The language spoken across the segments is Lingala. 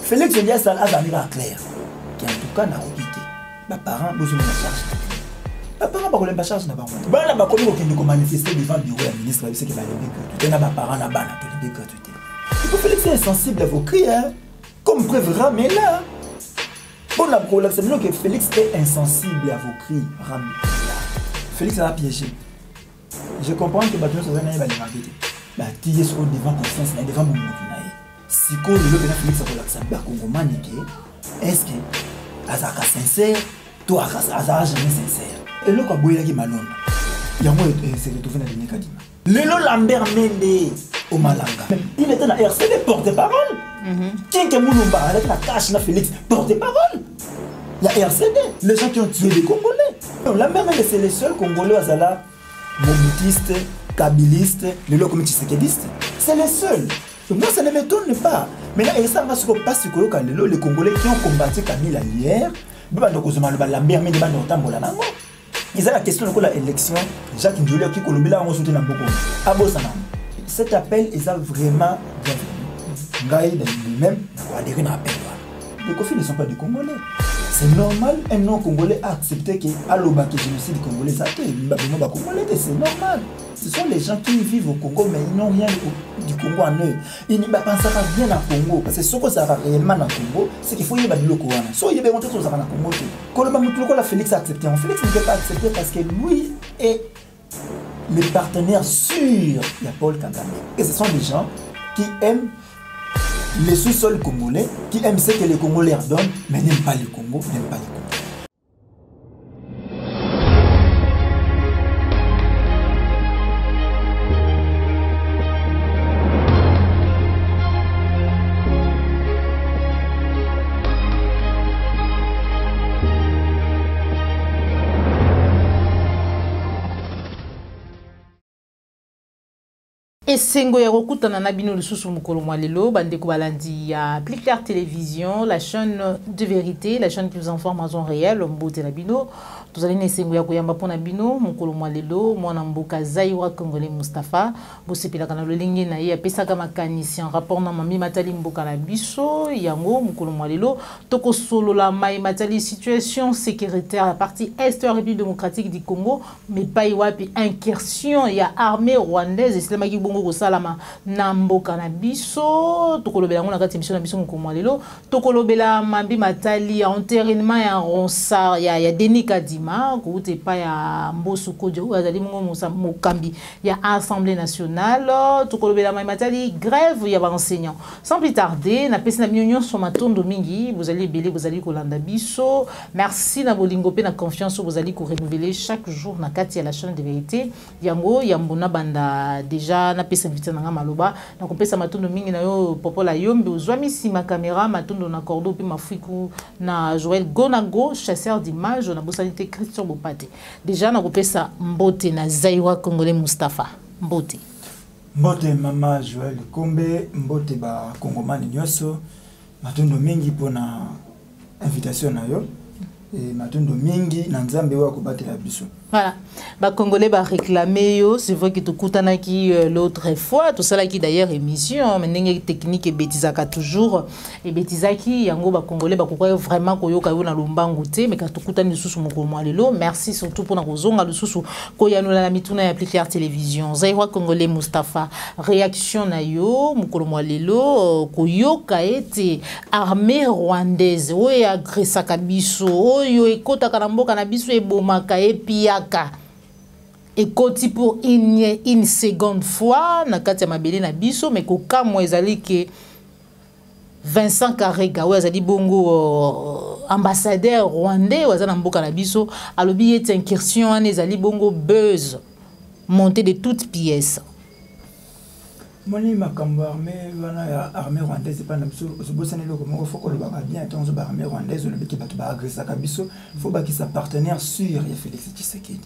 Félix Elias a clair. Qui en tout cas n'a pas quitté. Mes parents besoin de charge. Mes parents pas de charge n'a pas. Bah là bah comme on manifester devant le bureau du ministre, c'est qu'il va lever gratuité. N'a pas parents là bas n'a lever gratuité. Il Félix est sensible à vos cris hein. Comme preuve ramé là. Bon la problème c'est que Félix est insensible à vos cris ramé. Félix a piégé. Je comprends que Batou ça va n'aller va l'embêter. Bah tirer sur devant conscience devant mon mot. Si on le fait Félix à relaxer, est-ce que Azaka sincère, toi Azaka jamais sincère. Et le quoi boire qui malonne. Il y a moi c'est retrouvé dans les kadima. Lelo Lambert Mende au Malanga. Il était dans RCD porte-parole. Qui que Moulumba avec la cache na Félix porte-parole. Il y a RCD, les gens qui ont tué les Congolais. Lambert Mende c'est les seuls Congolais azala mobutistes, kabilistes, les locaux tshisekidistes. C'est les seuls. Moi, ça ne m'étonne pas. Maintenant, et ça va se passer les Congolais qui ont combattu Kabila hier. Ils ont la question de l'élection. Jacques Ndioula qui Kolobila a soutenu Abosana. Cet appel est vraiment bienvenu. Lui-même, il adhérer à l'appel. Les conflits ne sont pas des Congolais. C'est normal, un non-Congolais a accepté que Aloba qui génocide Congolais, c'est normal. Ce sont les gens qui vivent au Congo, mais ils n'ont rien du Congo en eux. Ils ne pensent pas bien au Congo. Parce que ce que ça va réellement au Congo, c'est qu'il faut y avoir du loco. So, il y a montré que ça va au Congo. Quand Félix a accepté, Félix ne peut pas accepter parce que lui est le partenaire sûr de Paul Kagame. Et ce sont des gens qui aiment les sous-sols congolais, qui aiment ce que les Congolais leur donnent, mais n'aiment pas le Congo, n'aiment pas le Congo. Esengo ya kokutana na bino lisusu mukolo mwa lelo bandeko balandi ya Plus Clair Télévision, la chaîne de vérité, la chaîne qui vous informe en temps réel, mbote na bino. Tozali na esengo ya koyamba pona bino mukolo mwa lelo mwana mboka Zaiwa Congolais Moustapha bosepelaka na lolenge na ye apesaka makanisi en rapport na mami matali mboka na biso yango mukolo mwa lelo tokosolola mai matali situation sécuritaire à partie est de la République démocratique du Congo mais pas wapi incursion ya armée rwandaise islamaki bongo kosalama na mboka na biso tokolobela ngo na kati émission na biso mukolo mwa lelo tokolobela mami matali enterrement ya Ronsard ya Denis Kadima koute pa ya Mbosso Kodjo azali mokambi ya Assemblée nationale tokolobela mai matali grève ya ba enseignants sans plus tarder na pesi na bino sur matondo mingi vous allez belé vous allez kolanda biso merci na bolingo pe na confiance vous allez ko renouveler chaque jour na kati ya la chaîne de vérité yango yambona banda déjà na pesa invité na maloba na kopesa matondo mingi na yo popola yombe ozwami si ma caméra matondo na cordo pe mafiku na Joël Gonago chasseur d'images na bosanité Christian Bopate déjà na kopesa mbote na Zaiwa Congolais Moustapha mbote mbote mama Joël Kombe mbote ba Kongomani nyoso matondo mingi pona invitation na yo et matondo mingi na nzambe wa kobatela biso. Voilà, bah Congolais va réclamer yo, c'est vrai que tu coutana qui l'autre fois, tout ça là qui d'ailleurs émission, mais n'engé technique et bêtisaka toujours et bêtisaki yango ba Congolais ba kokwa vraiment ko yoka yo na lombangoute mais quand tu coutana lisusu moko mwa lelo, merci surtout pour na kozonga lisusu ko ya la mituna ya Plus Clair Télévision. Zaiwa Congolais Moustapha, réaction na yo moko mwa lelo ko yoka ete armée rwandaise o ya agressaka biso o yo ekota kana mboka na biso ebomaka epia et côté pour une seconde fois na kati ya mabele na biso mais ko kamwa ezali ke Vincent Karega ouais ezali bongo ambassadeur rwandais waza na mboka na biso alobi ete incursion ane ezali bongo buzz monté de toutes pièces. Moni makambo armée rwandaise pas na biso bosane loko moko foko le ba bien tonzo ba armée rwandaise le biki batu ba agressa ka biso faut ba ki sa partenaire sûr ya Félix Tshisekedi.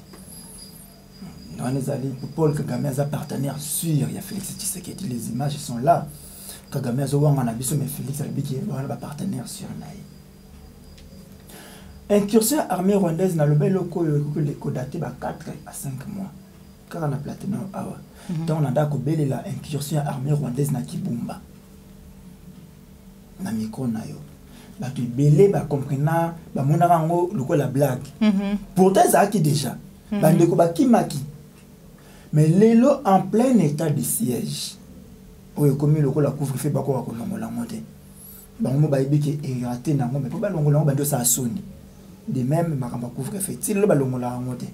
On est allé Paul Kagame sa partenaire sûr ya Félix Tshisekedi, les images sont là. Kagame azowanga na biso mais Félix Alibiki wana ba partenaire sur naï. Incursion armée rwandaise na lobel loko ko daté ba 4 à 5 mois. Car on a platinum awa. Donc on a d'accord la incursion armée rwandaise na Kibumba. Na micro na yo. Ba tu belé ba comprena ba monaka ngo loko la blague. Pourtant ça qui déjà. Ba ndeko ba kimaki. Mais lelo en plein état de siège. Oyo komi loko la couvre-feu ba ko longola monte. Ba mo ba ibiki eraté na ngo mais po ba longola ngo ba ndo sa soni. De même makamba couvre-feu til lo ba longola monte.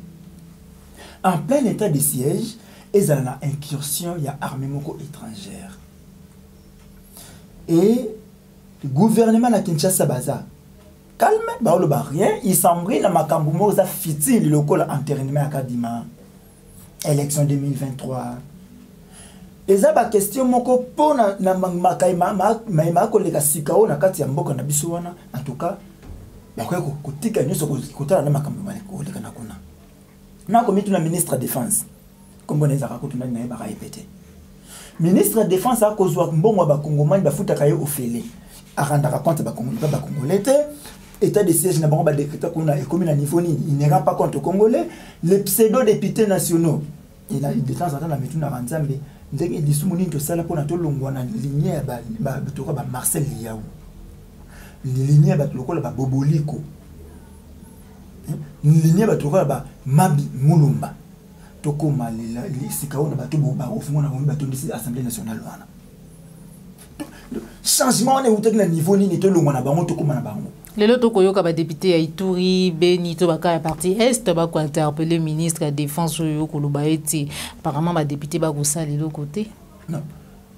En plein état de siège, ils ont une incursion, il y a armée étrangère. Et le gouvernement de Kinshasa baza calme, bah le rien, il s'embrouille la makambumo za fiti le local enterrement à Kadima. Élection 2023. Et ça ba question moko pona na ma koleka sikao na kati ya mboka na biso wana en tout cas ba ko kotika nyoso kotala na makambumo ko leka na kuna. Na komi tuna ministre de défense comme on ezaka ko tuna na ba répéter. Ministre de défense a kozwa mbongo ba kongomani ba futa kaye ofele. Arandaka compte ba congolais état de siège na bango ba décréter qu'on a économie na niveau nini, il n'ira pas contre congolais, les pseudo députés nationaux. Il a de temps en temps la metuna ranzambe ndenge disumuni to sala pona to longwa na ligne ba to ba Marcel Liaou. Ligne ba lokola ba Boboliko. Ligne ba to ba Mabi Mulumba. Toko malela sikao na bato ba ofungo na ba to ndisi assemblée nationale wana. Changement on est au niveau ni to longwa na bango to komana bango. Lelo to koyoka ba député ya Ituri Beni to baka ya parti est ba ko interpeller ministre de défense yo ko loba eti apparemment ba député ba ko sali de côté. Non.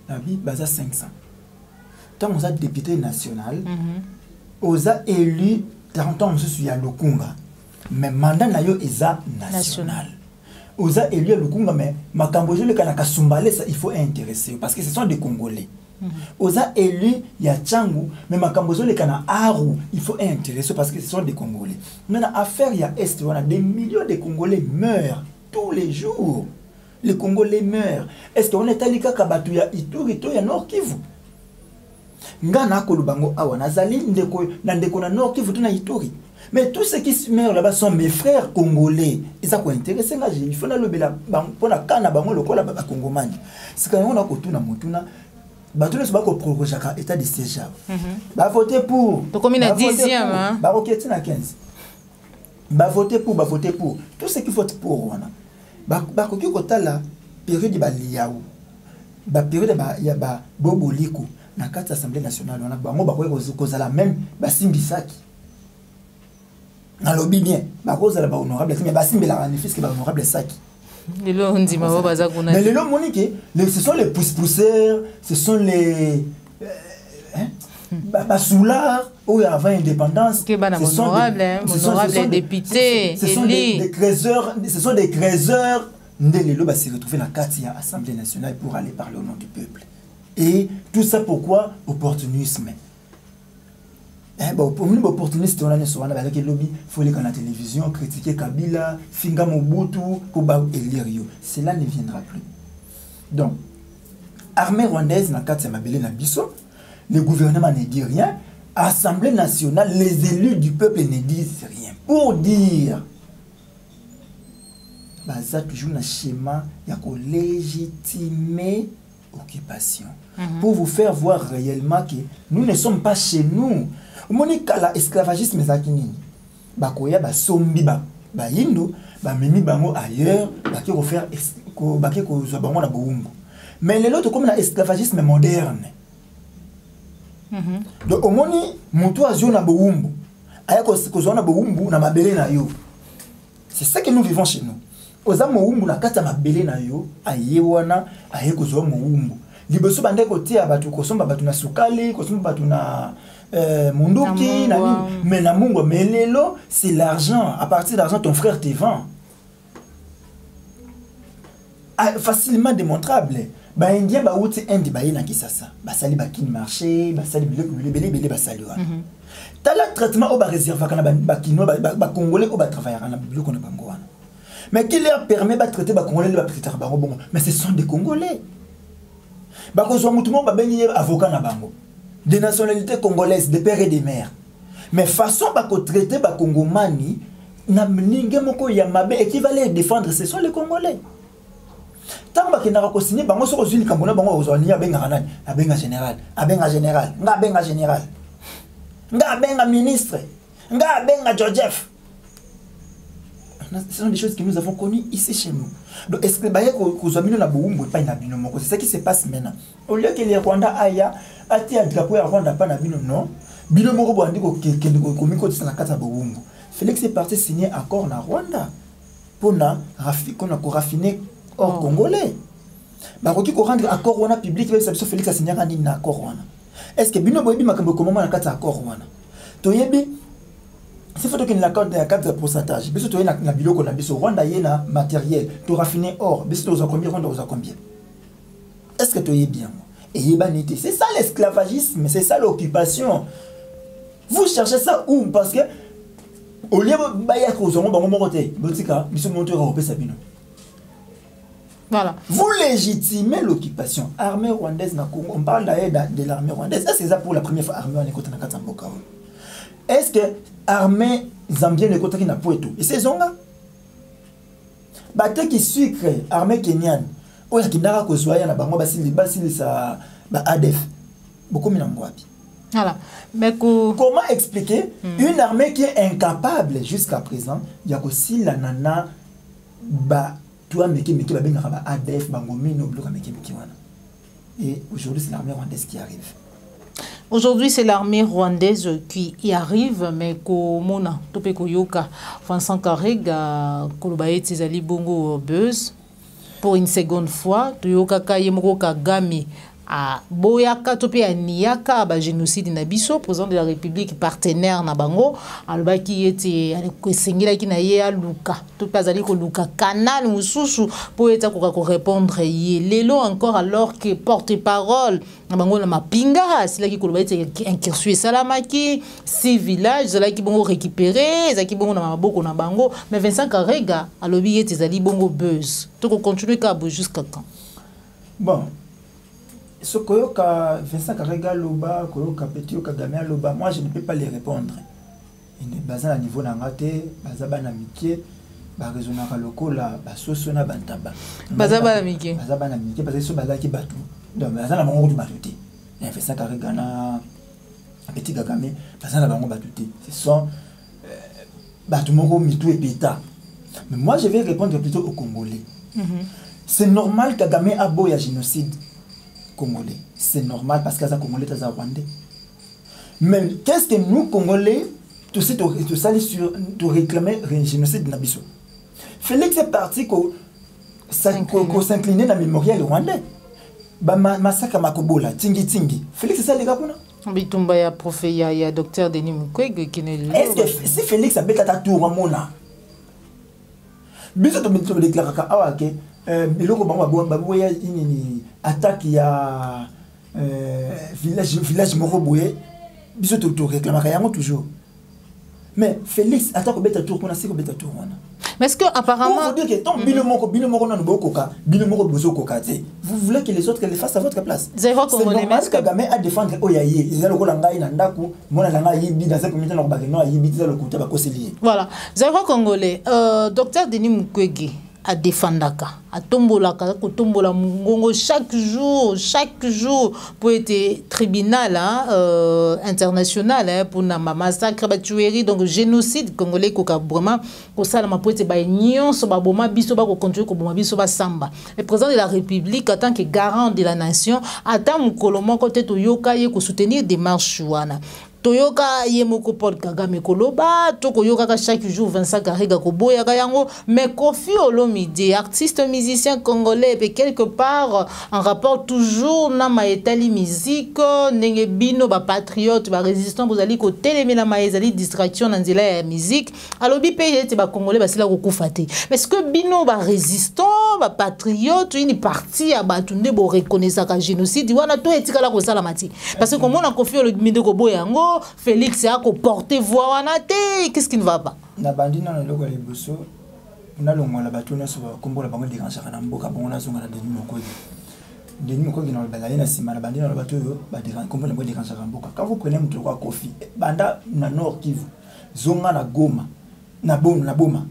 La vie baza 500. Tant on a député national, oza élu 40 ans monsieur ya Lukunga. Mais mandat na yo eza national. Oza élu Lukunga mais makambo je le kana kasumbale ça il faut intéresser parce que ce sont des Congolais. Oza élu ya Tchangu mais makambozo le kana aru il faut intéresser parce que ce sont des Congolais. Maintenant affaire ya est on a des millions de Congolais meurent tous les jours. Les Congolais meurent. Est-ce qu'on est allé kabatu ya Ituri to ya Nord Kivu? Ngana ko lubango awa nazali ndeko na Nord Kivu to na Ituri. Mais tous ceux qui meurent là-bas sont mes frères congolais. Ils sont intéressés nga il faut na lobela pona kana bango lokola ba kongomani. C'est quand on a ko tuna motuna Batule se bako prorogaka état de siège. Ba voter pour. To comme na 10e hein. Ba roketi na 15. Ba voter pour. Tout ce qu'il faut pour wana. Ba koki kotala période ba liaou. Ba période ba ya ba Boboliko na kati assemblée nationale wana bango ba ko kozala même ba simbisaki. Na lobi bien. Ba kozala ba honorable mais ba simbela en fils que ba honorable saki. Mais les lots moniques, ce sont les pousseurs, ce sont les basoulards où il y avait indépendance. Ce sont des députés, ce sont des graiseurs. Les lots se retrouver dans la carte à l'Assemblée nationale pour aller parler au nom du peuple. Et tout ça pourquoi? Opportunisme. Pour nous, opportuniste, on a avec le lobby, il faut aller à la télévision, critiquer Kabila, Finga Mobutu, Koba Elirio. Cela ne viendra plus. Donc, armée rwandaise, dans le cadre de Mabélé Nabiso, le gouvernement ne dit rien, Assemblée nationale, les élus du peuple ne disent rien. Pour dire, ça toujours un schéma, il y a légitimer occupation. Pour vous faire voir réellement que nous ne sommes pas chez nous. Monika la esclavagisme zakini bakoya ba sombi ba yindo ba mimi bango ailleurs ba ki refaire ba ki ko zo bango na boumbu mais les autres comme la esclavagisme moderne donc omoni mutu azio na boumbu aya ko zo na boumbu na mabele na yo c'est ça que nous vivons chez nous oza moumbu na kata mabele na yo aye wana aye ko zo moumbu liboso bande ko tia batu ko somba batu na sukali ko somba batu na Munduki, mais la mungo, mais l'élo, c'est l'argent. À partir de l'argent, ton frère te vend. Facilement démontrable. Bah, Indien, bah, où c'est un débat, qui ça. Bah, ça, les baquines marché, bah, ça, les belé, bah, ça, lui. T'as le traitement au bas réservé, bah, congolais, au bas travailler, à la bibliothèque, mais qui leur permet de traiter, bah, congolais, bah, mais ce sont des Congolais. bakozwa mutu mo babengi avocat na bango de nationalité congolaise de père et de mère mais façon bako traiter ba Congomani na mninge moko ya mabe et qui va les défendre ce sont les Congolais tant ba kina ko signer bango soko zuni kambona bango ozwani abenga kanani abenga général nga abenga ministre nga abenga Joseph. Ce sont des choses que nous avons connues ici chez nous. Donc, est-ce que c'est ça qui se passe maintenant? Au lieu que les Rwandais aillent à Rwanda, pas na bino, non. Bino moko boandi ko komiko tsana kata bobumbu. Félix est parti signer accord na Rwanda pour na raffiner hors congolais. Ba ko rendre accord wana public avec ça Félix a signé un accord wana. Est-ce que bino boyebi makambo comment na kata accord wana? Toyebi c'est faut que la carte de 4 pourcentage. Biso to na biloko na biso Rwanda yena matériel to raffiner or. Biso to combien Rwanda aux combien? Est-ce que tu es bien? Et yebanité, c'est ça l'esclavagisme, c'est ça l'occupation. Vous cherchez ça où? Parce que au lieu de baya ko zongo bango mokote, botika biso monter européen sabino. Voilà. Vous légitimez l'occupation. Armée rwandaise na Congo, on parle d'ailleurs de l'armée rwandaise. C'est ça pour la première fois armée en écoute na Katamboka. Est-ce que l'armée zambienne est côté qui n'a pas tout? Et c'est zonga. Batte qui sucre armée kenyane. Ou ya kinara ko soya na bango basili sa ba ADF. Beaucoup minangwapi. Voilà. Mais comment expliquer une armée qui est incapable jusqu'à présent, il y a aussi la nana ba toi meki ba benga ba ADF bango mino bloka meki wana. Et aujourd'hui c'est l'armée rwandaise qui arrive. Aujourd'hui, c'est l'armée rwandaise qui y arrive, mais Komona, Topeko Yoka, Vincent Karega, Kolobaye Tizali Bongo Buzz, pour une seconde fois, Toyoka Kayemro Kagame, à Boyaka, Topé à Niaka, à génocide Nabiso, président de la République partenaire Nabango, Alba qui était à Sengila qui n'a yé à Luka, Topé Azali Luka, Canal ou Soussou, pour être à répondre, Lélo encore alors que porte-parole, Nabango na Mapinga, c'est là qui a été incursué Salamaki, 6 villages, c'est là qui vont récupérer, c'est là qui vont Maboko Nabango, mais Vincent Karega, à l'objet des Ali Bongo Buzz. Tu peux continuer jusqu'à quand? Bon. Ce que Vincent Karega Loba, Koyoka Petio Kagame Loba, moi je ne peux pas les répondre. Il est basé à niveau d'Angate, Bazaba Namike, Barizona Kaloko, la Basosona Bantaba. Bazaba Namike. Bazaba Namike, parce que ce bazar qui batou. Donc, Bazana Bango du Batouté. Vincent Karega na Petit Kagame, Bazana Bango Batouté. Ce sont Batumoko, Mitou et Peta. Mais moi je vais répondre plutôt aux Congolais. C'est normal Kagame a beau ya génocide. Congolais. C'est normal parce que les Congolais sont rwandais. Mais qu'est-ce que nous, Congolais, tout ça, sur réclamer le génocide de Nabiso? Félix est parti pour s'incliner dans le mémorial rwandais. Massacre Makobola, Tingi. Félix, c'est ça les gars pour nous? Bitumba ya prophète ya docteur Denis Mukwege qui n'est là. Est-ce que si Félix a bêta ta tour à Mona? Biso to déclare que biloko bango baboya ini attaque ya village moko boye biso to réclamer yango toujours. Mais Félix attaque beta tour qu'on a si beta tour wana. Mais est-ce que apparemment vous dire que tant bino moko na bokoka bino moko bozo koka te. Vous voulez que les autres les fassent à votre place. C'est normal que Kagame a défendre oyaye ezalo ko langai na ndaku mona langa yibi dans cette communauté na ba no yibi tza le côté ba koselier. Voilà. Zéro Congolais docteur Denis Mukwege à défendaka à tombolaka ko tombola mungongo chaque jour pour être tribunal international pour na massacre ba tuerie donc génocide congolais ko ka vraiment ko sala ma pour être ba nyonso ba boma biso ba ko continuer ko boma biso ba samba le président de la République en tant que garant de la nation attend mukolo moko te to yoka ye ko soutenir démarche wana Toyoka Yemoko Paul Kagame Koloba, Toko Yoka chaque jour Vincent Karega Koboya Kayango, mais Kofi Olomide, artiste musicien congolais, et quelque part en rapport toujours na maetali musique, Nengebino, ba patriote, ba résistant, vous allez côté les la maezali distraction dans la musique, alors bi pays ba congolais ba sila kokufate. Mais est-ce que bino ba résistant, ba patriote, une partie à batunde bo reconnaître ka génocide, wana to etikala ko sala mati. Parce que comme on a Kofi Olomide Koboya ngo Félix a porté voix en athée. Qu'est-ce qui ne va pas? Na bandina na logo les bosso. Na longo la batuna so kombo la bango déranger na mboka bango na zonga na Denis Mukwege. Denis Mukwege na bazali na sima na bandina na bato yo ba comprendre moi déranger Ramboka. Quand vous prenez mutu kwa Kofi, banda na Nord Kivu, zonga na Goma, na Boma.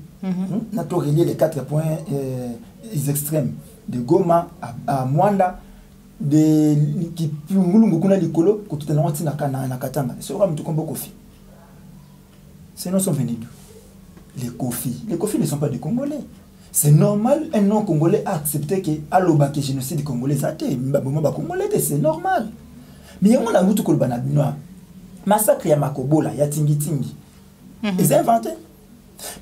Na to relier les 4 points extrêmes de Goma à Mwanda de qui mulungu kuna likolo ko tutana wati na Katanga. C'est vrai mutu kombo Kofi. Ces noms sont venus d'où? Les Kofi ne sont pas des Congolais. C'est normal un non-Congolais a accepté que aloba que génocide congolais ça té mbaboma ba Congolais c'est normal. Mais y'a mona mutu kolbana binoa. Massacre ya Makobola ya tingi. Ils ont inventé.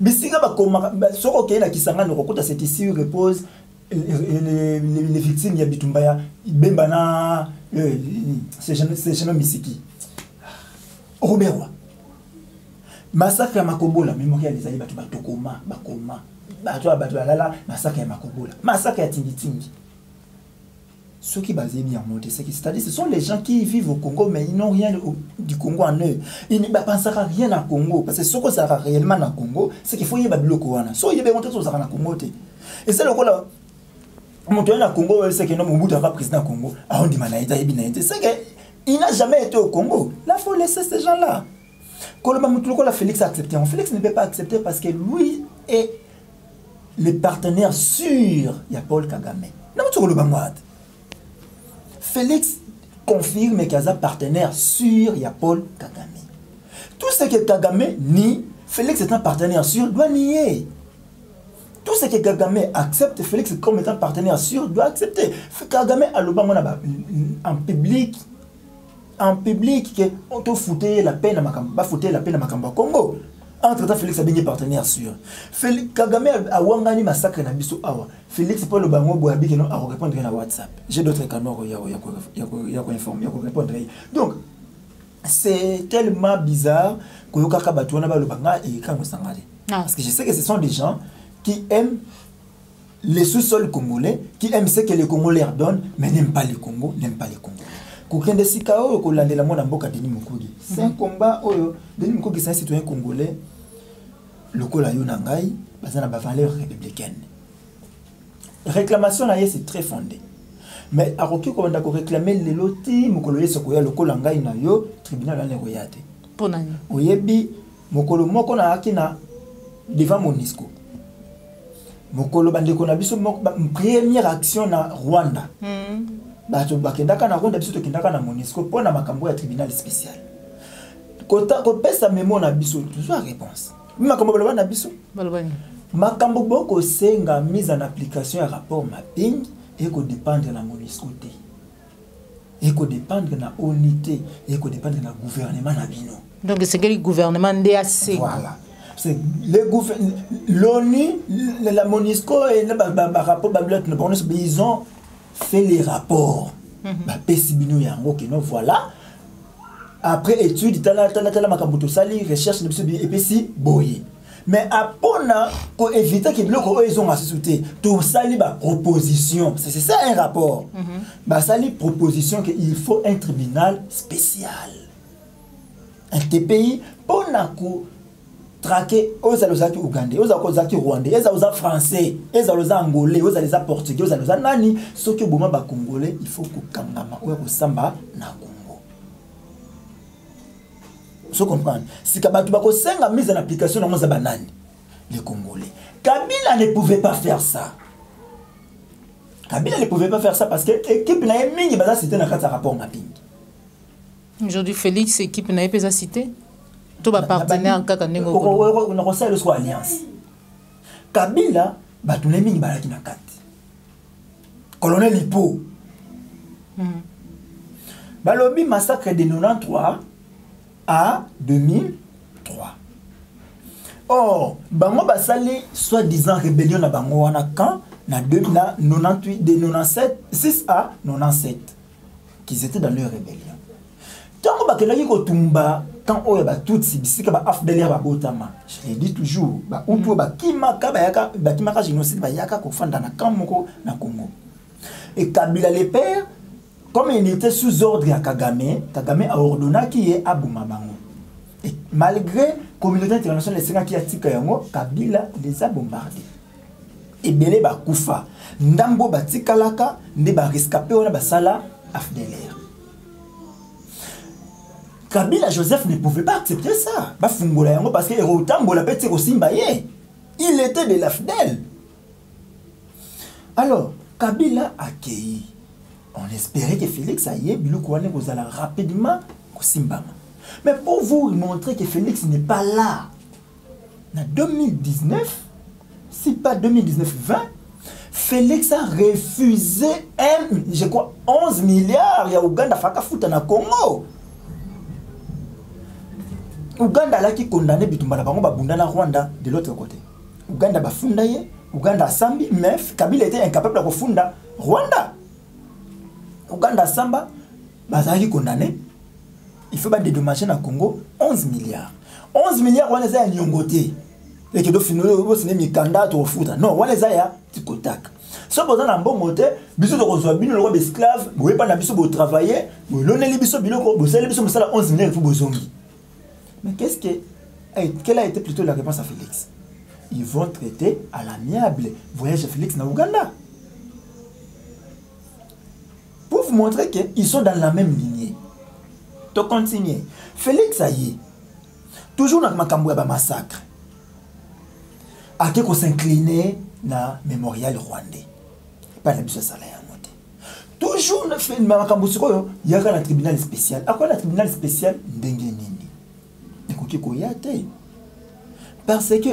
Mais si ba koma soko ke na kisanga no kokota c'est ici repose les victimes ya Bitumbaya bemba na c'est jamais misiki. Robert massacre ya Makobola mémoire les ali batu bakoma batu alala massacre ya Makobola massacre ya tingi ceux qui basent bien monter c'est-à-dire ce sont les gens qui vivent au Congo mais ils n'ont rien du Congo en eux ils ne pensent à rien à Congo parce que ce que ça réellement dans Congo c'est qu'il faut y biloko wana so y monter ça na Congo et c'est le là monter na Congo c'est que non Mobutu a président Congo a on dit manaïta ebinaïta c'est que il n'a jamais été au Congo là faut laisser ces gens là. Quand Félix a accepté, Félix ne peut pas accepter parce que lui est le partenaire sûr de Paul Kagame. Félix confirme qu'il est un partenaire sûr de Paul Kagame. Tout ce que Kagame nie, Félix est un partenaire sûr, doit nier. Tout ce que Kagame accepte, Félix comme étant partenaire sûr, doit accepter. Kagame a en public que on te foutait la peine à Makamba, foutait la peine à Makamba Congo. Entre-temps, Félix a bien partenaire sûr. Kagame a wangani massacre na biso awa. Félix Paul Bango Boabi qui non a répondre na WhatsApp. J'ai d'autres canaux ya informer, ya répondre. Donc c'est tellement bizarre que yoka batu na ba lobanga et kango sangale. Parce que je sais que ce sont des gens qui aiment les sous-sols congolais, qui aiment ce que les Congolais leur donnent, mais n'aiment pas le Congo, n'aiment pas les Congolais. C'est un combat. Denis Mukwege, c'est un citoyen congolais. Le col a yonangai, basé na valeur républicaine. Réclamation là, c'est très fondé. Mais à Roki, quand on a réclamé les lotis, Mukolo Sokoya, le col angai na yo, tribunal à l'Eroyate. Ponani. Oyebi, Mukolo Moko na akina devant Monisco. Mukolo Bandeko na biso, première action na Rwanda. Bato bakendaka na Rwanda biso to kendaka na Monisco pour na makambo ya tribunal spécial. Kota ko pesa memo na biso toujours réponse. Makambo baloba na biso. Balobani. Makambo boko senga mise en application ya rapport mapping et ko dépendre na Monisco té. Et ko dépendre na unité et ko dépendre na gouvernement na bino. Donc c'est quel gouvernement DAC. Voilà. C'est le gouvernement l'ONU la Monisco et le rapport bablot ils ont fait les rapports. Voilà. Après étude, makambuto sali recherche et puis si boye. Mais après pour éviter que bloc ils ont assisté tout sali ba proposition. C'est ça un rapport. Ba sali proposition qu'il faut un tribunal spécial. Un TPI pour nako traquer aux alozaki ougandais, aux alozaki rwandais, aux alozaki français, aux alozaki angolais, aux alozaki portugais, aux alozaki nani, ce que boma ba congolais, il faut que kangama ou que samba na Congo. Vous comprenez? Si kabatu bako senga mise en application na moza banani, les Congolais. Kabila ne pouvait pas faire ça. Kabila ne pouvait pas faire ça parce que l'équipe na mingi baza cité na kata rapport mapping. Aujourd'hui Félix équipe na pas cité. Tout va partenaire en cas qu'on on a le soit alliance. Kabila batule mingi balaki na kati. Colonel Hippo. Balobi massacre de 93 à 2003. Or, bango basali soi-disant rébellion na bango wana quand na 98 de 97 6 à 97 qu'ils étaient dans leur rébellion. Tant que bakela ko tumba quand oya ba tutsi bisika ba afdeler ba botama je le dis toujours ba upo ba kimaka ba yaka ba kimaka génocide ba yaka ko fanda na kamoko na Congo et Kabila les pères comme il était sous ordre à Kagame a ordonné qui est abuma bango et malgré communauté internationale les qui a tika yango Kabila les a bombardés ebele bakufa ndambo batikalaka nde barescapé wana basala afdeler. Kabila Joseph ne pouvait pas accepter ça. Bafungola yango parce que Rotambola petit Rosimba ye. Il était de l'AFDEL. Alors, Kabila a accueilli. On espérait que Félix aille Bilokouane Rosala rapidement Rosimba. Mais pour vous montrer que Félix n'est pas là, en 2019, si pas 2019-20, Félix a refusé je crois 11 milliards ya Uganda faka futa na Congo. Uganda là qui condamné Bitumba na bango babunda na Rwanda de l'autre côté. Uganda bafunda ye, Uganda sambi, mais Kabila était incapable de refunda Rwanda. Uganda samba bazaki condamné. Il faut pas dédommager na Congo 11 milliards. 11 milliards on les a nyongoté. Et que do finolo bo sine mikanda to futa. Non, on les a ya tikotak. So boza na mbongo te, biso to kozwa bino le esclave, boye pa na biso bo travailler, bo loneli biso biloko, bo sala biso mosala 11 milliards pour bozongi. Mais quelle a été plutôt la réponse à Félix? Ils vont traiter à l'amiable voyage à Félix na Ouganda. Pour vous montrer qu'ils sont dans la même lignée. Donc continuez. Félix Aye, toujours dans le massacre, a qu'on s'incliner na mémorial rwandais. Pas la biso sala ya noté. Toujours na fait makambo sikoyo, il y a un tribunal spécial. À quoi le tribunal spécial ndenge nini? Parce que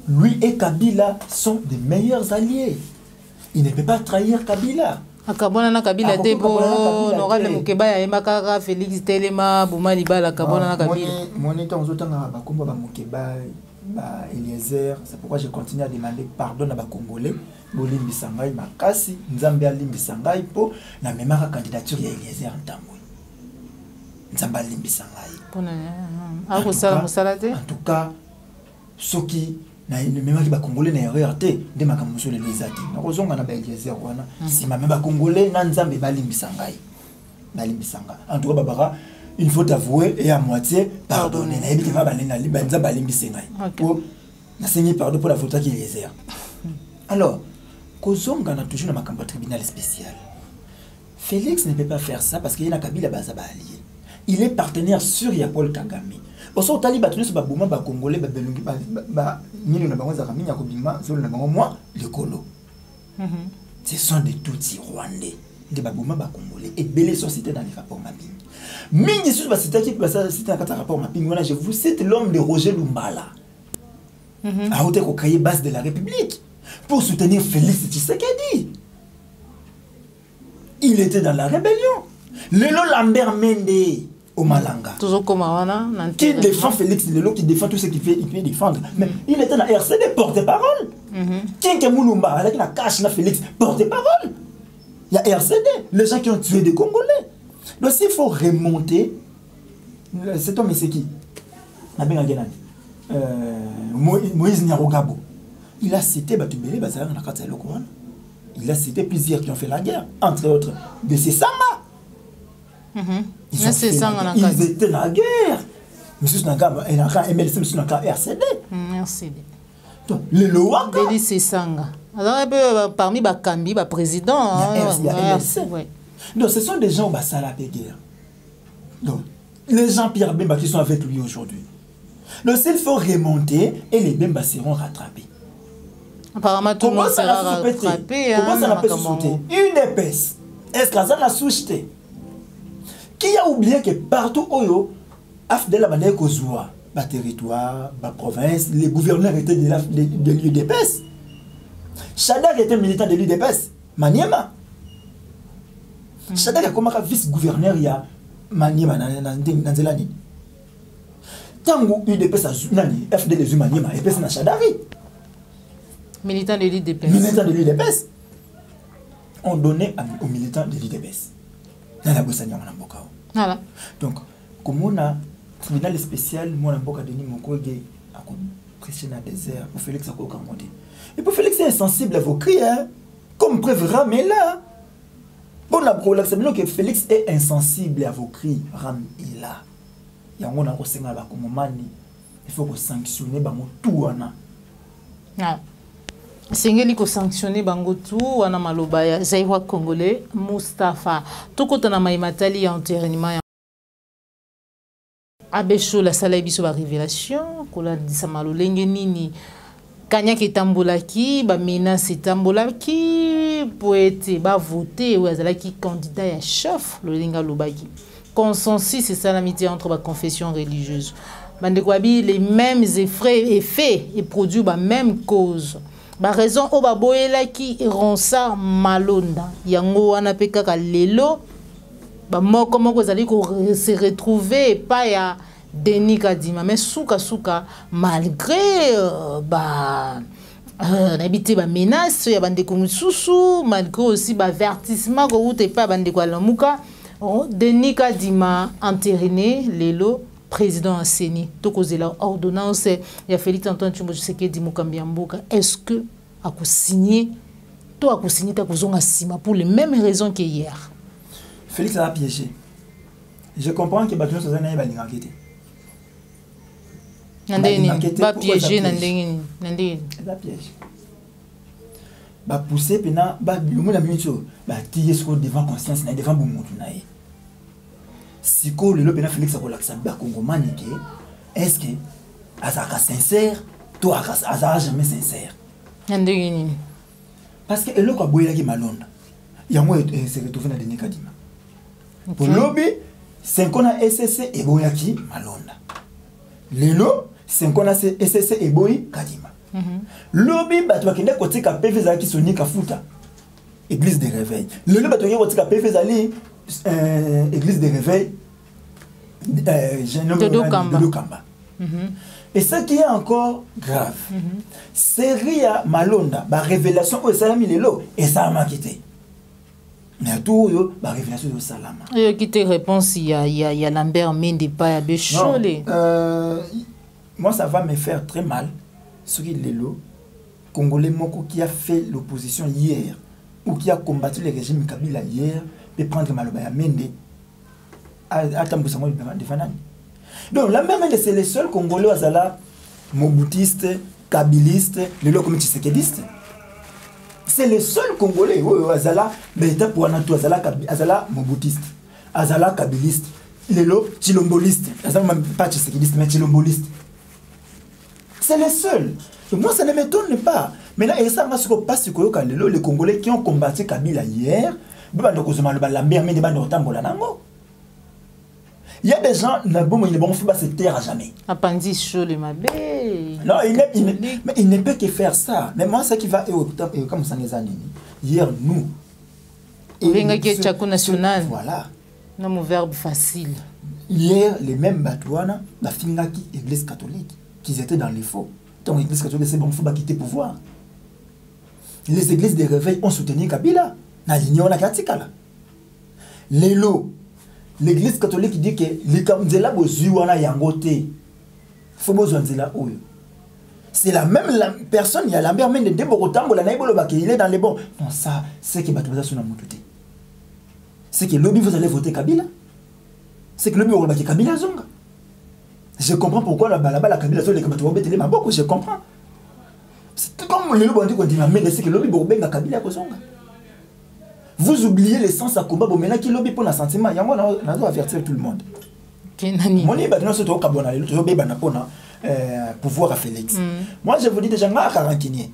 lui et Kabila sont des meilleurs alliés. Il ne peut pas trahir Kabila. Akabona na Kabila debo Honorable Mukeba ya Emakaka Félix Telema Boumali Bala Kabona na Kabila. Mon état on zotanga ba kombo ba Mukeba ba Eliezer, c'est pourquoi je continue à demander pardon à ba Congolais. Bolimbi sangai makasi Nzambe alimbi sangai po na memaka candidature ya Eliezer Ntambo. Nzambe alimbi sangai. En tout cas, ceux qui même ba Congolais na erreur te de makambo so le lezaki. Na kozonga na ba Eliezer wana si ma même ba Congolais na Nzambe balimbi sangai. Balimbi sanga. En tout cas babara, il faut avouer et à moitié pardonner. Na ebi va balena liba Nzambe balimbi sangai. Pour na signer pardon pour la faute qui Eliezer. Alors, kozonga na toujours na makambo tribunal spécial. Félix ne peut pas faire ça parce qu'il y a Kabila bazaba allié. Il est partenaire sûr ya Paul Kagame. Oso tali batuni so babuma ba Congolais ba belungi ba nini na bango za kaminya ko bima zo na bango moi le colo. Ce sont des Tutsis rwandais. Des babuma ba Congolais et belé sont cités dans les rapports mapping. Mingi sous ba cité qui ba cité dans rapport mapping. Voilà, je vous cite l'homme de Roger Lumbala. A hauteur au cahier base de la République pour soutenir Félix Tshisekedi. Il était dans la rébellion. Lelo Lambert Mende au Malanga. Toujours comme qui défend Félix Lelo, qui défend tout ce qu'il fait, il peut défendre. Mais il était dans RCD, porte-parole. Qui Moulumba, avec la cache na Félix, porte-parole. Il y a RCD, les gens qui ont tué des Congolais. Donc s'il faut remonter, cet homme c'est qui? Moïse Nyarogabo. Il a cité Batubele Bazar na Katsa Lokoana. Il a cité plusieurs qui ont fait la guerre, entre autres de ces Samba. Ils étaient dans la guerre. Monsieur Nagama, il y a un MLC, monsieur Nagama, RCD. RCD. Donc, le Loaka. Déli Sanga. Alors, parmi les Kambi, les présidents. Il y a MLC. Donc, ce sont des gens qui ont la guerre. Donc, les gens Pierre Bemba qui sont avec lui aujourd'hui. Donc, s'il faut remonter, et les Bemba seront rattrapés. Apparemment, tout le monde sera rattrapé. Comment ça n'a pas sauté? Une épaisse. Est-ce que ça n'a souché? Qui a oublié que partout où Afdel Abandé Kozua, le territoire, la province, les gouverneurs étaient de l'UDPS. Chadak était militant de l'UDPS. Maniema. Chadak a comme vice-gouverneur il y a Maniema dans Zelani. Tango UDPS a Nani, FDL les Maniema, et na Chadari. Militant de l'UDPS. Militant de l'UDPS. On donnait aux militants de l'UDPS. Voilà. Donc, comme on a tribunal spécial, moi, je Denis Mokoge a prêché dans le désert pour Félix Akokamonde. Et pour Félix est insensible à vos cris, hein? Comme preuve Ramela. Bon, la problème, c'est que Félix est insensible à vos cris, Ramela. Il y a un moment où il faut sanctionner tout. sengeli ko sanctionner bango tout wana maloba ya Zaïwa congolais Mustapha tokota na maimatali ya enterrement abesho la sala biso ba révélation kola disa malolenge nini kanya ki tambolaki ba menace tambolaki poète ba voter ou azalaki candidat ya chef lolinga lobaki consensus c'est ça l'amitié entre ba confession religieuse bande kwabi les mêmes effets et produits ba même cause ba raison o ba boyelaki ronsa malonda yango wana pe kaka lelo ba moko moko zali ko se retrouver pas ya Denis Kadima mais souka malgré n'habité ba menace ya bande ko mususu malgré aussi ba avertissement ko outé pas bande ko lamuka Denis Kadima entériné lelo président Aseni tokozela ordonnance ya Félix Antoine Tshombo Tshisekedi Mukambiamboka est-ce que a signé toi a signé ta kozonga sima pour les mêmes raisons que hier. Félix a piégé. Je comprends que Batono Sozana va l'enquêter. Nandeni ba piégé nandeni ba piégé. Ba pousser pena ba lumu la minute ba tirer sur devant conscience na devant bomutu na ye. Siko le pena Félix a kolakisa ba kongomani ke est-ce que azaka sincère toi azaka jamais sincère. Nandeni parce que eloko aboyela ki malonda. Yango se retrouver na Denis Kadima. Pour lobby, 5 ans à SSC et Boyaki Malonda. Lelo, 5 ans à SSC et Boy Kadima. Lobby, batwa kende kote ka PV zaki soni ka futa. Église de réveil. Lelo batwa kende kote ka PV zali église de réveil. Dodo Kamba. Et ce qui est encore grave, c'est Ria Malonda, ba révélation au salami lelo et ça a maquité. Mais tout yo ba révélation au salama. Et qui te réponse il y a Lambert Mende pas ya Bécholé. Moi ça va me faire très mal ce qui lelo congolais moko qui a fait l'opposition hier ou qui a combattu le régime Kabila hier peut prendre Maloba ya Mende à Tambusango de Fanani. Donc la même c'est les seuls congolais azala mobutiste, kabiliste, lelo comme tshisekediste. C'est le seul Congolais où azala beta pour anato azala mobutiste, azala kabiliste, lelo chilomboliste, azala même pas tshisekidiste mais chilomboliste. C'est le seul. Donc moi ça ne m'étonne pas. Maintenant et ça parce que passe que lelo les Congolais qui ont combattu Kabila hier, bando kozoma le balambé mais des bando tambola nango. Il y a des gens na bon ils vont faire se taire à jamais. Appendice chaud le mabé. Non, il ne peut que faire ça. Mais moi, ce qui va comme ça les années. Hier, nous. Voilà. Non, mon verbe facile. Hier, les mêmes Batouana, la Fingaki, l'église catholique, qui étaient dans les faux. Donc, l'église catholique, c'est bon, il faut pas quitter le pouvoir. Les églises de réveil ont soutenu Kabila. Na l'union na katikala. Lelo, l'église catholique dit que les Kamzela bozuana yangote. C'est la même personne, il y a Lambert Mende de Borotambo, il est dans les bons. Non, ça, c'est que Batouza Suna Moutouté. C'est que lobby vous allez voter Kabila. C'est que lobby vous allez voter Kabila Zonga. Je comprends pourquoi la Kabila Zonga, je comprends. C'est comme le lobby qu'on dit, mais c'est que lobby vous allez voter Kabila Zonga. Vous oubliez l'essence à combat, mais là, qui lobby pour un sentiment, il y a moi, on doit avertir tout le monde. Moni batna soto kabona le to beba na pona pouvoir à Félix. Moi je vous dis déjà nga rancunier.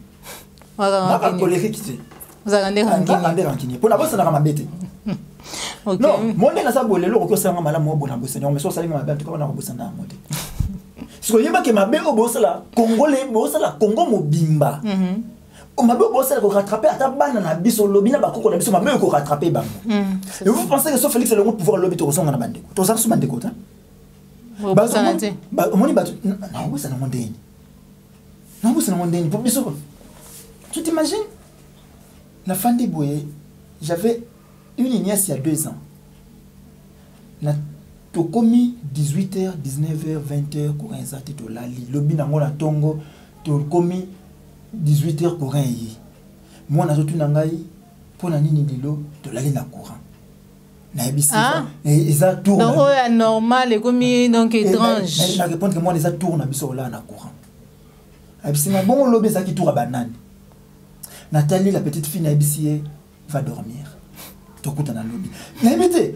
Nga colérique. Vous avez rancunier. Pour la bosse na mabete. Non, mon na sa bolelo ko sanga mala mo bona bosse mais so sali mabe to na bosse na mote. So yeba ke mabe o bosse la congolais bosse la Congo mobimba. O mabe o bosse la ko rattraper ata bana na biso lobi na bakoko na biso mabe ko rattraper bango. Et vous pensez que so Félix le pouvoir lobi to songa na bande ko. To sa su bande ko ta. Non, tu t'imagines la fin des bouées, j'avais une nièce il y a 2 ans. La tokomi 18h, 19h, 20h, courant ça to lali. Lobi nango la tongo tokomi 18h courant yi. Moi na zotu nangai pour na nini lilo to lali na courant. Et ça tourne. Donc, c'est normal, et comme donc étrange. Je réponds que moi, les tourne à biso là na courant. Et puis c'est bon lobby ça qui tourne à banane. Nathalie, la petite fille d'Abyssier, va dormir. Tu écoutes dans le lobby. Mais mettez,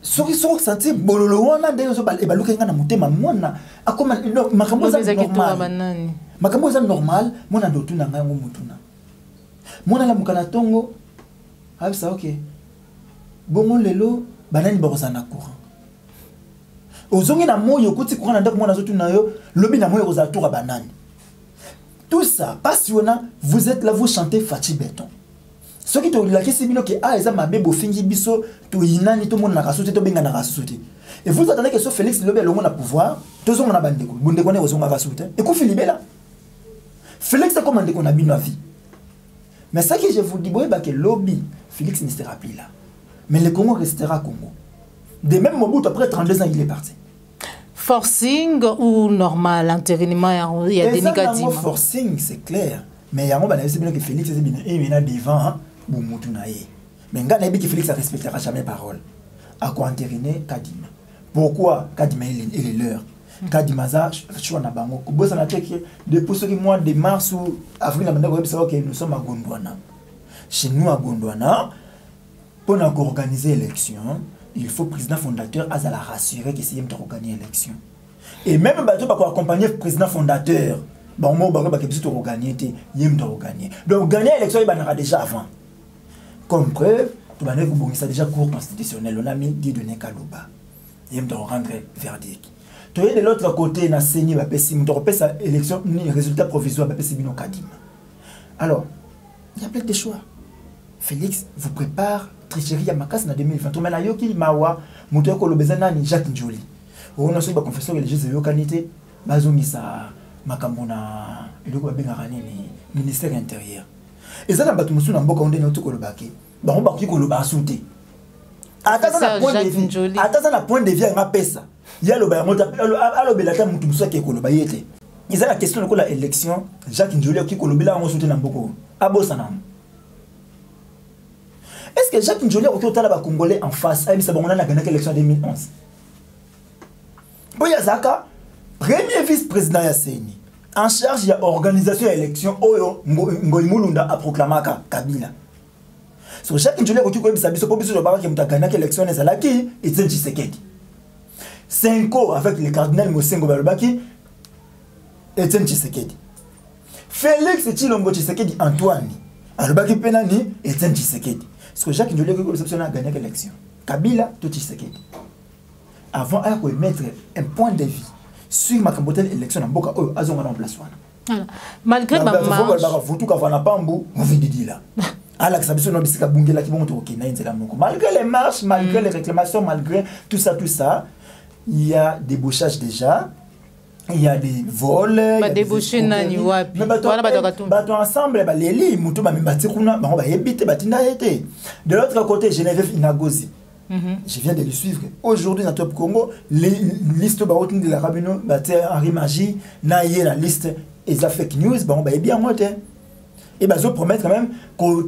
ce qui sont sentis, bololo, on a des choses, et bah, l'autre, on a monté ma moine. Ah, comment, non, ma camoufle est normal. Ma camoufle est normal, mon a d'autres, n'a rien au moutona. Mon a la moukana tongo, ah, ça, ok. Bon, lelo, banani barosana courant. Ozongi na moyo kuti courant na ndako mona zotu na yo, lobi na moyo rosa tour banane. Tout ça, passionnant, vous êtes là, vous chantez Fati Béton. Ce qui te dit là, c'est que ah, ils ont ma bébé fingi biso, tout inani, tout le monde n'a pas sauté, tout le monde n'a pas sauté. Et vous attendez que ce Félix le le monde a pouvoir, tout le monde a bandé, bandé qu'on est aux hommes à sauter. Et qu'on Philippe là, Félix a commandé qu'on a bien la vie. Mais ça que je vous dis, bah que lobby, Félix ne sera plus là. Mais le Congo restera Congo. De même Mobutu après 32 ans il est parti. Forcing ou normal, intérimaire, il y a des négatifs. Forcing, c'est clair. Mais il y a un moment que Félix est bien devant, Mobutu naïe. Mais il y a que Félix ne respectera jamais parole. À quoi entériner Kadima? Pourquoi Kadima il est l'heure? Kadima je suis en Abango. Depuis ce mois de mars ou avril, nous sommes à Gondwana. Chez nous à Gondwana, pour organiser l'élection, il faut que le président fondateur a la rassurer que c'est lui qui a gagné l'élection. Et même pour accompagner le président fondateur, bon, moi, je vais gagner, donc gagner l'élection, il va déjà avant. Comme preuve, tu vas déjà cours constitutionnel, on a mis Guy Denis Kalouba. Il va rendre verdict. Tu es de l'autre côté, na Séni, tu as l'élection, résultat provisoire, Kadima. Alors, il y a plein de choix. Félix vous prépare tricherie à Makas en 2020. Mais là, yoki mawa, muto ko lobezana ni Jacques Njoli. On a su ba confesseur religieuse yo kanité, bazongi sa makambona eloko ba benga ni ministère intérieur. Et ça na batu musu na mboka onde nyoto ko lobaki. Ba on ba ki ko loba souté. Ata na point de vue. Ata na point de vue ma pesa. Ya loba ya mota alobela ta mutu musu ke ko loba yete. Ils ont la question de la élection, Jacques Njoli qui ko lobela on souté na mboko. Abosa na. Est-ce que Jacques Njoli a été au Congolais en face? Ah, mais c'est bon, on a gagné l'élection en 2011. Boyazaka, premier vice-président Yasseni, en charge de l'organisation de l'élection, Oyo Ngoimulunda a proclamé Kabila. So Jacques Njoli a été au gagné l'élection de Zalaki et Etienne Tshisekedi. 5 ans avec le cardinal Mosengo Balobaki, Etienne Tshisekedi. Félix Tshilombo Tshisekedi Antoine, Alobaki Penani, Etienne Tshisekedi. Parce que Jacques Njoli a gagné l'élection. Kabila, tout Tshisekedi. Avant de mettre un point de vue sur ma campagne d'élection, malgré ma marche, malgré les marches, malgré les réclamations, malgré tout ça, il y a des débauchages déjà. Il y a des vols, des ensemble, de l'autre côté, Geneviève Inagozi. Je viens de le suivre. Aujourd'hui, dans Top Congo, les listes de la Rabino, Henri Magie, Naïe, la liste, et la fake news, bien moi. Et je promets quand même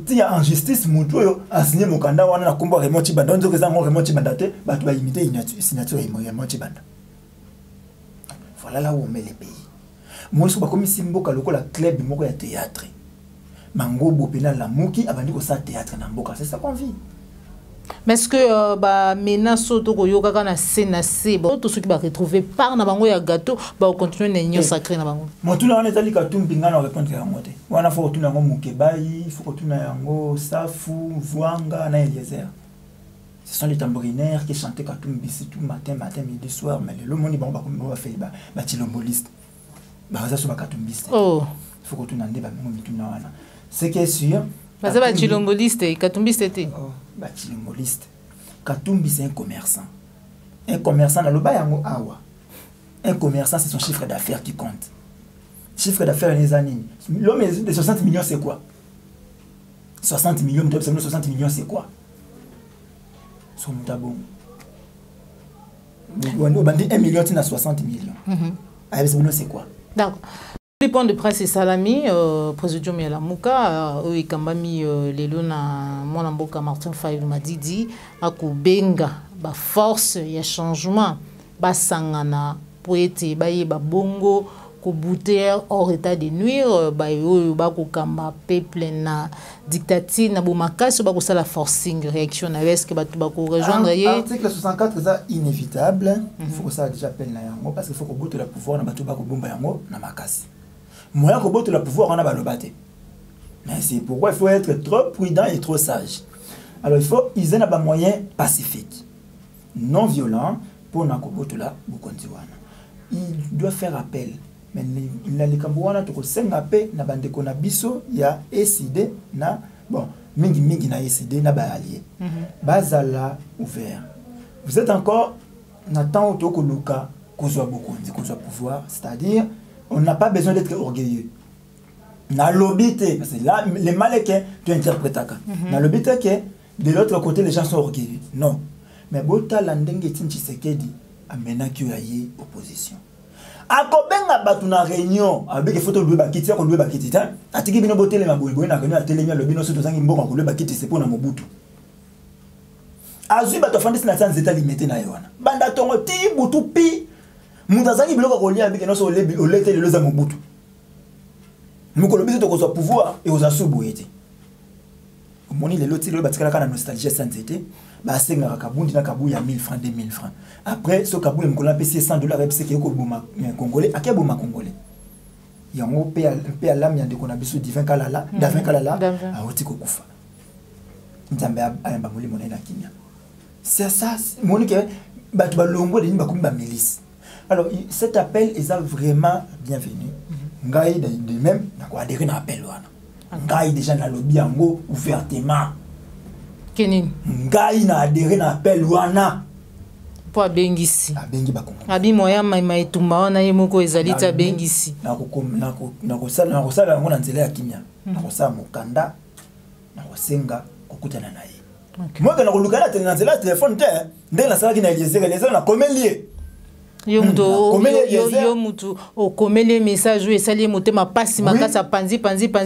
qu'il y a en justice, a signé mon candidat, on a un combat remonti banda, on a un remonti banda, tu vas imiter une signature remonti banda. Voilà là où on met les pays. Moi, je suis comme si je suis la club de théâtre. Mango Bopena la Mouki, avant de faire théâtre dans Mboka. C'est ça qu'on vit. Mais est-ce que menace to koyoka kana senase tout ce qui va retrouver par na bango ya gâteau ba continuer na union sacrée na bango. Moi tout na etali katumbi ngana répondre à moté. Wana faut tout na ngo Mukebai, faut tout na yango Safu, Vuanga na Eliezer. Ce sont les tambourinaires qui chantaient katumbi tout matin, midi, soir, mais le monde va faire ba tilomboliste. Ba ça so ba katumbiste. Oh, faut que tout na ndeba ngo mituna wana. C'est que sûr. Ba ça ba tilomboliste, katumbiste était. Batilomboliste. Katumbi c'est un commerçant. Un commerçant dans le bayango awa. Un commerçant c'est son chiffre d'affaires qui compte. Chiffre d'affaires les années. L'homme de 60 millions c'est quoi? 60 millions, 60 millions c'est quoi? Son tabou. On dit 1 million, tu as 60 millions. C'est quoi? D'accord. Le point de presse est Salami, président Miala Mouka, Kambami Lelona, mon amboka Martin Fayou m'a dit, à Kubenga, ba force, il y a changement, ba sangana, poété, ba bongo, bouter hors état de nuire ba yo ba ko kamba peuple na dictature na bomakasi ba ko sala forcing réaction na est-ce que ba to ba ko rejoindre article 64 c'est inévitable. Il faut que ça déjà peine na yango parce qu'il faut que boute le pouvoir na ba to ba ko bomba yango na makasi moyen que boute le pouvoir on a ba lobate. Mais c'est pourquoi il faut être trop prudent et trop sage. Alors il faut utiliser un moyen pacifique, non violent pour na ko boute la bokonzi wana. Il doit faire appel. Mais il n'a les cambouana tout senga pe na bande ko na biso ya SID na bon mingi na SID na ba allié. Bazala ouvert. Vous êtes encore n'attend auto ko luka ko zo bokonzi ko zo pouvoir, c'est-à-dire on n'a pas besoin d'être orgueilleux. Na lobité parce que là les malais tu interprètes ka. Na lobité que de l'autre côté les gens sont orgueilleux. Non. Mais bota landenge tinchi sekedi amena ki yaye opposition. Akobenga batu na réunion avec photo de bakiti ko lwe bakiti ta atiki bino botele maboy na réunion atelemi lobino so tozangi mboka ko lwe bakiti c'est pour na Mobutu azui bato fandisi na sans état limité na yona banda tongo ti butu pi mutazangi biloko ko lia avec no so olete le za Mobutu mukolo biso to ko so pouvoir et aux asubuete moni le loti le batikala kana nostalgie sans été ba senga kabundi na kabu ya 1000 francs 2000 francs après ce kabu mukolo na pesi $100 epse ke ko boma congolais akeboma congolais yango pe alam ya ndeko na biso divin kalala davin kalala a oti ko kufa nzambe ayamba molimo na kimia c'est ça moni ke batu balongo de nimba kumba milice. Alors cet appel est vraiment bienvenu ngai de même na ko adhérer na appel wana ngai déjà na lobby yango ouvertement Kenin ngai na adhérer na appel wana po abengisi abengi bakongo abi moya mai etumba wana ye moko ezali ta bengisi na ko sala ngona nzela ya kimia na ko sa mokanda na ko senga kokutana na ye moi kana ko lukana tena nzela ya téléphone te ndenge na sala ki na Eliezer na komelie yo mutu o komele message ou sali motema pasi makasa panzi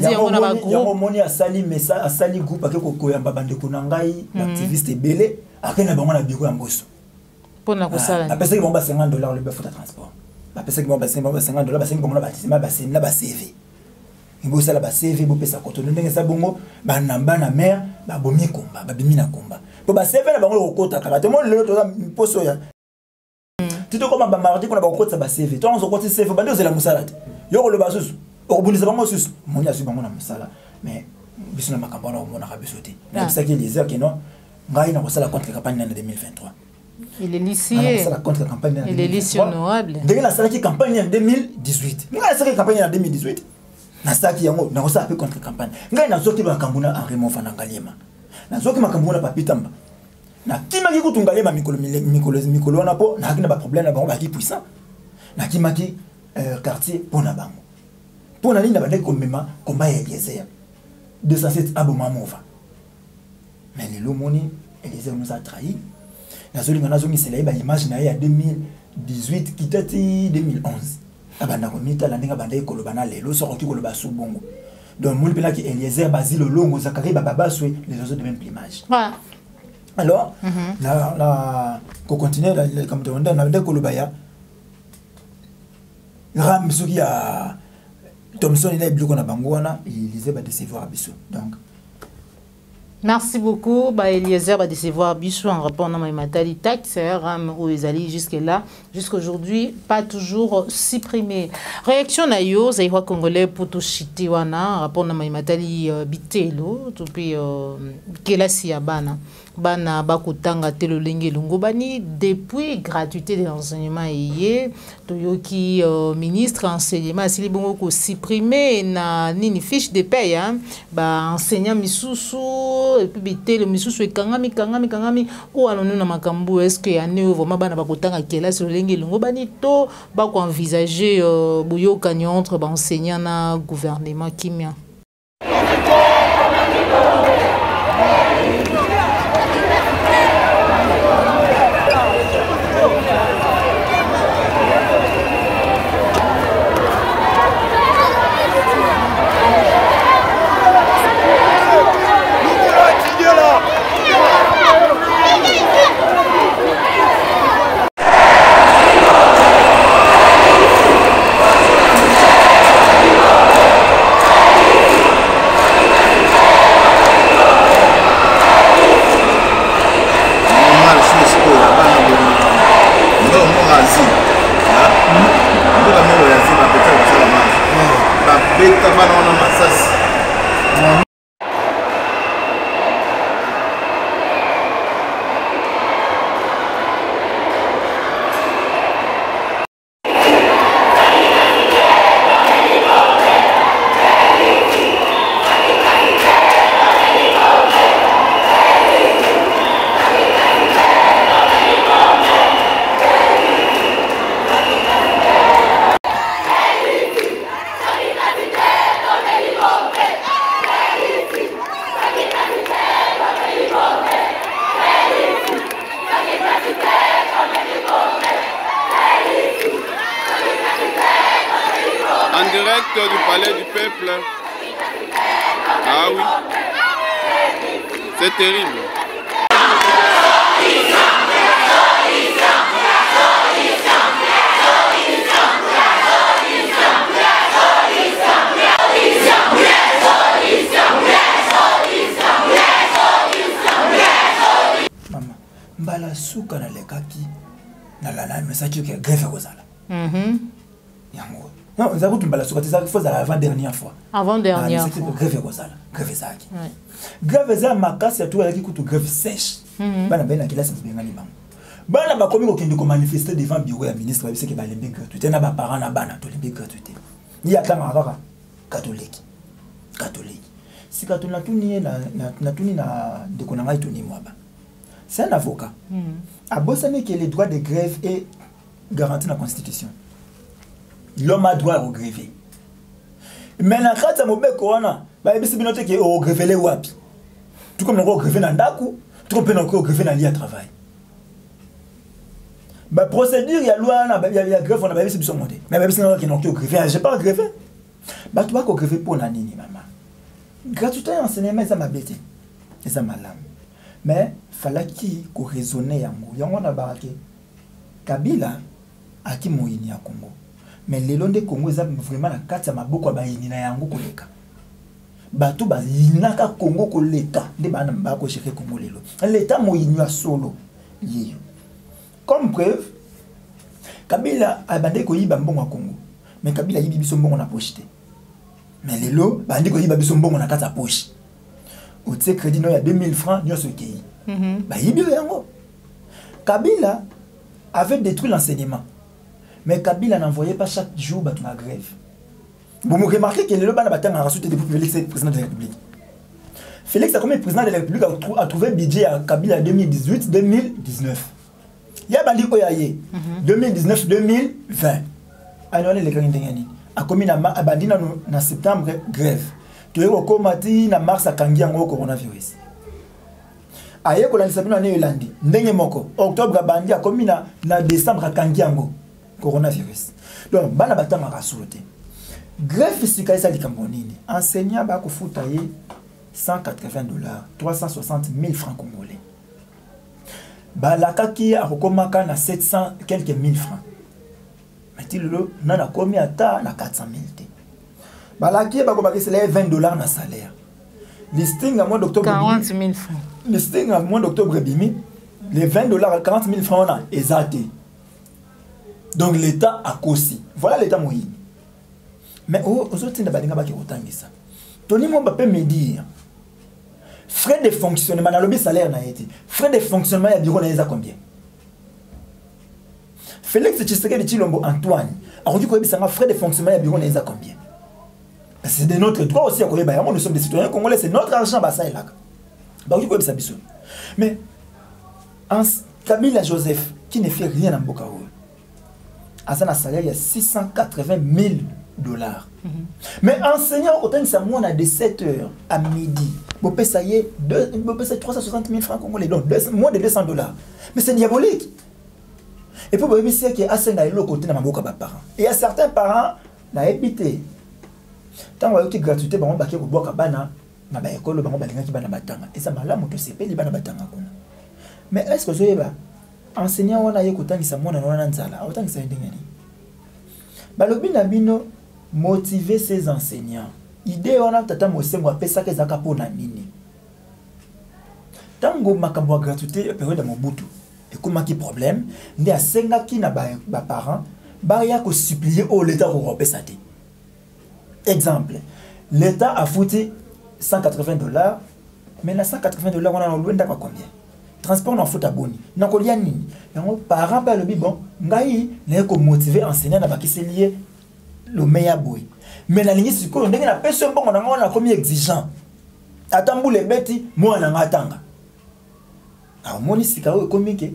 yango na ba groupe yango moni asali message asali groupe akeko koyamba bandeko na ngai activiste belé akena bango na biko ya mboso pona ko sala apesa ki bomba $50 le bafota transport apesa ki bomba $50 basengi bomba bâtiment baseni na ba CV ngo sala ba CV bo pesa koto ndenge sa bongo ba namba na mer ba bomi komba ba bimi na komba bo ba CV na bango kokota kala te mo lelo to poso ya tu te comme ba mardi qu'on a ba kokota ba CV to on so koti CV bande ozela musala te yoko le basusu okubundisa bango susu moni asu bango na musala mais biso na makambo na omona ka biso te na bisa ki les heures que non ngai na ko sala contre campagne en 2023. Il est lycée. Il est lycée honorable. Dès la salle qui campagne en 2018. Nous la salle qui campagne en 2018. Na saki yango na ko sa contre campagne. Ngai na zoki ba kambuna en Raymond Fanangaliema. Na zoki makambuna papitamba. Na kimaki kutungalema mikolo na po na kina ba problème na bango ba ki puissant. Na kimaki quartier pona bango. Pona nini na ba ko mema komba ya Eliezer. 207 aboma mova. Mais le lomoni Eliezer nous a trahi. Nazolinga nazongisela ba image na ya 2018 kitati 2011 abanda ko mita la ndinga banda ekoloba na lelo so ko koloba su bongo donc muli pela ki Eliezer Basile Longo Zakari babaswe les autres de même image. Alors la ko continuer la comme de na ndeko koloba ya ram suki ya Thomson ina ibliko na bango wana Eliezer ba décevoir biso donc. Merci beaucoup. Eliezer va décevoir Bissou en répondant à ma matali taxe où ils allaient jusque-là. Jusqu'aujourd'hui, pas toujours supprimé. Réaction na yo, ça y va congolais pour tout chiti wana, répondant à ma matali bitelo, tout puis kelasi ya bana bakutanga telo lenge lungobani depuis gratuité de l'enseignement yé toyoki ministre enseignement asili bongo ko supprimer na nini fiche de paye ba enseignant misusu et puis bitelo misusu ekangami ou alonu na makambu est-ce que ya ne vraiment bana bakutanga kelasi lenge lungobani to ba ko envisager boyokani entre ba enseignant na gouvernement kimia. Asie. Tout la même Asie va peut-être ça la marche. Va bêta bana on a massas. En direct du palais du peuple. Ah oui. C'est terrible. Maman, mbala suka na lekaki na la message que grève kozala. Yango. Non, vous avez tout mbala suka, c'est faut avant dernière fois. Avant dernière fois. C'est grève kozala, grève zaki. Grève za makasi ya tout avec kutu grève sèche. Bana bena kila sense bengani bango. Bana ba komi ko kende ko manifester devant bureau ya ministre ba biseke ba lembe gratuité na ba parents na bana to lembe gratuité. Ni atanga kaka catholique. Catholique. Si catholique tuni na tuni na de konanga ituni mwaba. C'est un avocat. À Bossane que les droits de grève est garanti dans la Constitution. L'homme a droit à gréver. Mais la carte à Mobeko, bah, il y a des gens qui les wapi. Tout comme on gréver dans Daku, tout comme on gréver dans l'IA travail. Bah, procédure, il y a loi, il y a grève, on a pas vu ce monté. Mais il y a des gens qui ont grévé, j'ai pas grévé. Bah, tu vas gréver pour la nini, maman. Gratuité enseignement, ça m'a bêté. Et ça m'a l'âme. Mais il fallait qu'il raisonne yango. Yango na barake. Kabila aki moyini ya Congo. Mais les londe Congo ça vraiment la carte ya maboko ba yini na yango koleka. Bato ba yinaka Congo koleka nde bana mbako chéri Congo lelo. L'état moyini ya solo yeyo. Comme preuve Kabila abande ko yiba mbongo ya Congo. Mais Kabila yibi biso mbongo na poche te. Mais lelo bande ko yiba biso mbongo na kata ya poche. Au crédit il y a 2000 francs, nous sommes qui. Kabila avait détruit l'enseignement. Mais Kabila n'envoyait pas chaque jour la grève. Vous me remarquez que le Bana Batang a reçu depuis Félix, président de la République. Félix, comme président de la République, a trouvé budget à Kabila 2018-2019. Il y a Bandi Oyaye 2019-2020. Alors, les grands a commis à Bandi en septembre grève. Tu es au comati na mars a kangi yango coronavirus. Aye ko lanisa bino na Yolandi ndenge moko octobre bandi a komi na décembre a kangi yango coronavirus. Donc bana batanga rasuluté. Grève fiscale ça likambo nini. Enseignant ba ko futa ye $180, 360 000 francs congolais. Balaka ki a komaka na 700 quelques mille francs. Mais tilolo na komi ata na 400 000. Balaki c'est les $20 na salaire. Listing à mois d'octobre 40 000 francs. Listing à mois d'octobre bimi, les $20 40 000 francs on a exacté. Donc l'état a cossi. Voilà l'état moyen. Mais aux autres n'a pas de ça. Tony mon peut me dire frais de fonctionnement dans le salaire n'a été. Frais de fonctionnement à bureau n'a combien? Félix Tshisekedi Tshilombo Antoine a rendu que frais de fonctionnement à bureau n'a combien? C'est de notre droit aussi à Koyeba. Nous sommes des citoyens congolais, c'est notre argent. Mais Kabila Joseph, qui ne fait rien en Bokaou, a un salaire de $680 000. Mais enseignant, autant que ça, moi, on a de 7h à midi. Vous payez 360 000 francs congolais, donc moins de $200. Mais c'est diabolique. Et puis, vous voyez qu'il y a un côté de ma parents. Et il y a certains parents qui ont habité. Tant que tu gratuité ba on ba ke ko boka bana na ba ekolo ba balinga ki bana batanga et ça mala moto sepeli bana batanga kuna. Mais est-ce que zoyeba enseignant wana ye kotangisa mona na nzala otangisa ndengani balobi na bino motiver ces enseignants idée wana tata mosengo apesa ke zaka pona nini tango makambo gratuité période ya Mobutu et comment qui problème nde asenga ki na ba parents ba ya ko supplier au l'état ko repesa te. Exemple, l'état a foutu $180, mais na $180 on a loin d'akwa combien? Transport na fout aboni. Na ko lia nini? Yango parents ba le bi bon, ngai na ko motiver enseignant na ba ki se lié le meilleur boy. Mais na lingi siko ndenge na personne bon na ngona comme exigeant. Atambu le beti moi na ngatanga. Alors moni sikao komike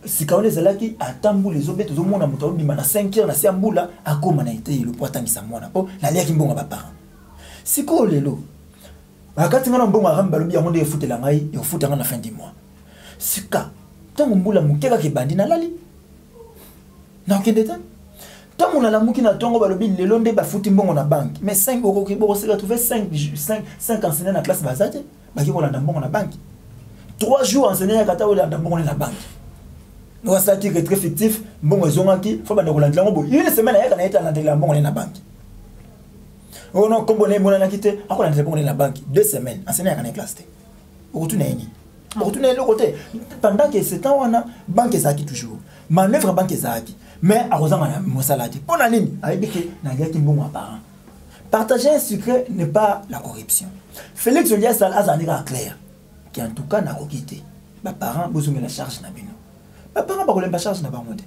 sikao les alaki atambu les obeto zo mona muto bima na 5h na siambula akoma na ite le poata misa mwana po na lia kimbonga ba parents. Siko lelo. Bakati ngana mbonga ramba lobi yango nde efutela ngai e ofutanga na fin du mois. Sika tango mbula mukeka ke bandi na lali. Na okende tan. Tango na la muki na tongo balobi lelo nde ba futi mbongo na banque. Mais 5 euros ki bo se trouver 5 enseignants na classe bazate, ba ki ko landa mbongo na banque. 3 jours enseignants kata wala landa mbongo na banque. No ça qui est très fictif, mbongo zonga ki faut ba ndako landa ngo. Une semaine ya kana eta landa mbongo na banque. Oh non, comme on est mon quitté, à quoi on est la banque 2 semaines, enseignant à la classe. Au retour le côté. Pendant que c'est temps, on a banque qui toujours. Manœuvre banque qui. Mais à Rosanna, mon salade. Pour la ligne, avec qui n'a qui bon apparent. Partager un secret n'est pas la corruption. Félix Olia Salazar clair, qui en tout cas n'a pas quitté. Mes parents, vous avez la charge n'a pas. Mes parents, pas la charge n'a pas monté.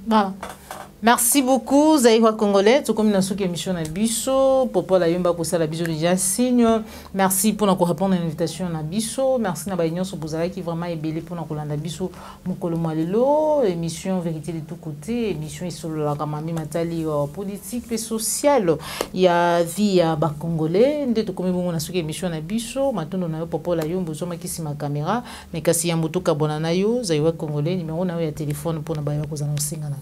Merci beaucoup, Zaïwa Congolais. Tout comme nous émission à Bisso, Popo la Yumba pour ça la Bisso déjà signe. Merci pour nous répondre à l'invitation à Bisso. Merci na baignon sur Bozala qui vraiment est belé pour nous colanda Bisso mukolo malelo. Émission vérité de tous côtés, émission sur la kamami matali politique et sociale. Il y a vie à bas Congolais. Ndé tout comme bon na suki émission à Bisso. Maintenant on a Popo la Yumba bozoma qui si ma caméra, mais kasi ya moto kabona na yo Zaïwa Congolais numéro na yo téléphone pour na bayo ko zanonsinga na.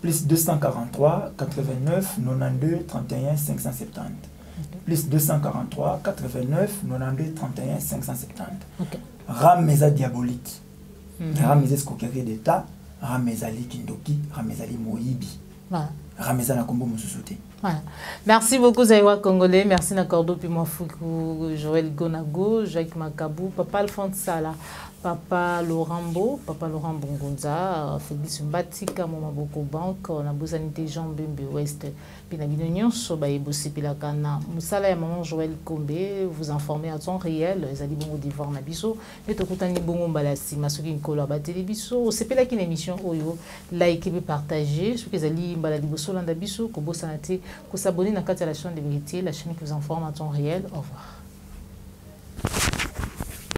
Plus 243 89 92 31 570. Plus 243 89 92 31 570. Okay. Rameza diabolique. Rameza escroquerie d'État. Rameza likindoki. Rameza moibi. Rameza na kombo mususuté. Voilà. Merci beaucoup Zaïwa Congolais. Merci Nakordo Pimouafoukou, Joël Gonago, Jacques Makabou, Papa Alphonse Sala. Papa Laurent Bongonza, Félix Mbatika, Momaboko Banque, on a besoin de Jean Bembe Ouest, Pinabinonion, Sobaye Bossi Pilakana, Moussala et Maman Joël Kombe, vous informer à temps réel, les Ali Bongo d'Ivoire Nabiso, et Tokutani Bongo Mbalasi, Masuki Nkolo Abateli Biso, c'est pas une émission Oyo, likez et partagez, ce que les Ali Mbaladi Bosso Landabiso, Kobo Sanate, ko s'abonner à la chaîne de vérité, la chaîne qui vous informe à temps réel. Au revoir.